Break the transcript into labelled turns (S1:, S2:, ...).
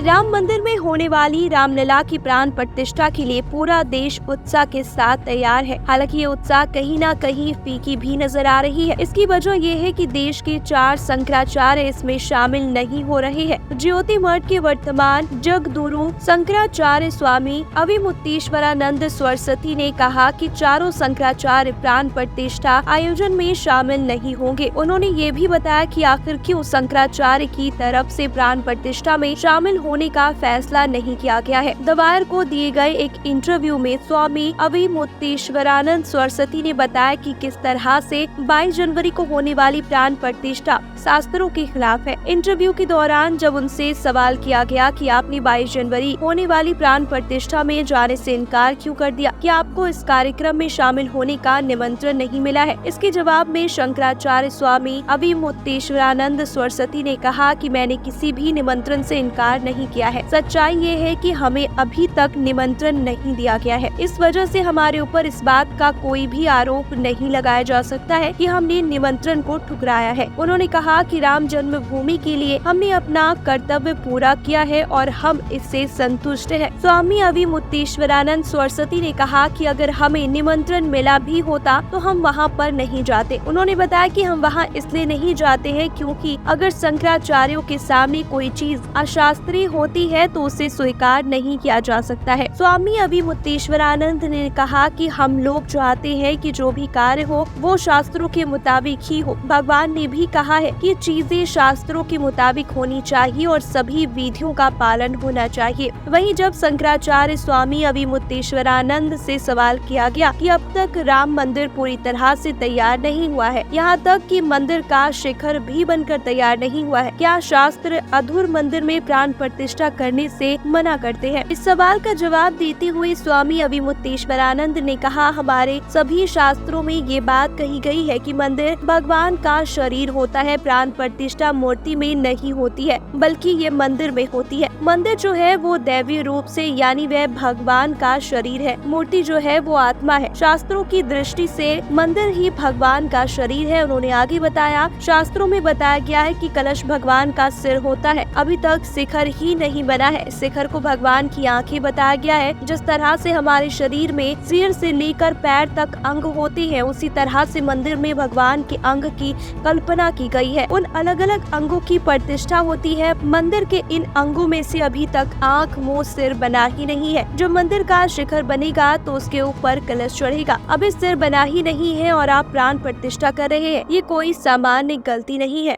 S1: राम मंदिर में होने वाली रामलला की प्राण प्रतिष्ठा के लिए पूरा देश उत्साह के साथ तैयार है। हालांकि ये उत्साह कहीं न कहीं फीकी भी नजर आ रही है। इसकी वजह ये है कि देश के 4 शंकराचार्य इसमें शामिल नहीं हो रहे हैं। ज्योति मठ के वर्तमान जगद्गुरु शंकराचार्य स्वामी अविमुक्तेश्वरानंद सरस्वती ने कहा कि चारों शंकराचार्य प्राण प्रतिष्ठा आयोजन में शामिल नहीं होंगे। उन्होंने ये भी बताया कि आखिर क्यों शंकराचार्य की तरफ से प्राण प्रतिष्ठा में शामिल होने का फैसला नहीं किया गया है। दवायर को दिए गए एक इंटरव्यू में स्वामी अविमुक्तेश्वरानंद सरस्वती ने बताया कि किस तरह से 22 जनवरी को होने वाली प्राण प्रतिष्ठा शास्त्रों के खिलाफ है। इंटरव्यू के दौरान जब उनसे सवाल किया गया कि आपने 22 जनवरी होने वाली प्राण प्रतिष्ठा में जाने से इनकार क्यों कर दिया, कि आपको इस कार्यक्रम में शामिल होने का निमंत्रण नहीं मिला है। इसके जवाब में शंकराचार्य स्वामी अविमुक्तेश्वरानंद सरस्वती ने कहा कि मैंने किसी भी निमंत्रण से इनकार नहीं किया है। सच्चाई ये है कि हमें अभी तक निमंत्रण नहीं दिया गया है। इस वजह से हमारे ऊपर इस बात का कोई भी आरोप नहीं लगाया जा सकता है कि हमने निमंत्रण को ठुकराया है। उन्होंने कहा कि राम जन्मभूमि के लिए हमने अपना कर्तव्य पूरा किया है और हम इससे संतुष्ट हैं। स्वामी अविमुक्तेश्वरानंद सरस्वती ने कहा कि अगर हमें निमंत्रण मिला भी होता तो हम वहाँ पर नहीं जाते। उन्होंने बताया कि हम वहाँ इसलिए नहीं जाते हैं क्योंकि अगर शंकराचार्यों के सामने कोई चीज अशास्त्रीय होती है तो उसे स्वीकार नहीं किया जा सकता है। स्वामी अविमुक्तेश्वरानंद ने कहा कि हम लोग चाहते हैं कि जो भी कार्य हो वो शास्त्रों के मुताबिक ही हो। भगवान ने भी कहा है कि चीजें शास्त्रों के मुताबिक होनी चाहिए और सभी विधियों का पालन होना चाहिए। वहीं जब शंकराचार्य स्वामी अविमुक्तेश्वरानंद से सवाल किया गया कि अब तक राम मंदिर पूरी तरह से तैयार नहीं हुआ है, यहाँ तक कि मंदिर का शिखर भी बनकर तैयार नहीं हुआ है, क्या शास्त्र अधूर मंदिर में प्राण प्रतिष्ठा करने से मना करते हैं? इस सवाल का जवाब देते हुए स्वामी अविमुक्तेश्वरानंद ने कहा, हमारे सभी शास्त्रों में ये बात कही गई है कि मंदिर भगवान का शरीर होता है। प्राण प्रतिष्ठा मूर्ति में नहीं होती है बल्कि ये मंदिर में होती है। मंदिर जो है वो दैवीय रूप से यानी वह भगवान का शरीर है, मूर्ति जो है वो आत्मा है। शास्त्रों की दृष्टि से मंदिर ही भगवान का शरीर है। उन्होंने आगे बताया, शास्त्रों में बताया गया है कि कलश भगवान का सिर होता है, अभी तक शिखर ही नहीं बना है। शिखर को भगवान की आंखें बताया गया है। जिस तरह से हमारे शरीर में सिर से लेकर पैर तक अंग होते हैं, उसी तरह से मंदिर में भगवान के अंग की कल्पना की गई है। उन अलग अलग अंगों की प्रतिष्ठा होती है। मंदिर के इन अंगों में से अभी तक आंख, मुंह, सिर बना ही नहीं है। जो मंदिर का शिखर बनेगा तो उसके ऊपर कलश चढ़ेगा। अभी सिर बना ही नहीं है और आप प्राण प्रतिष्ठा कर रहे हैं। ये कोई सामान्य गलती नहीं है।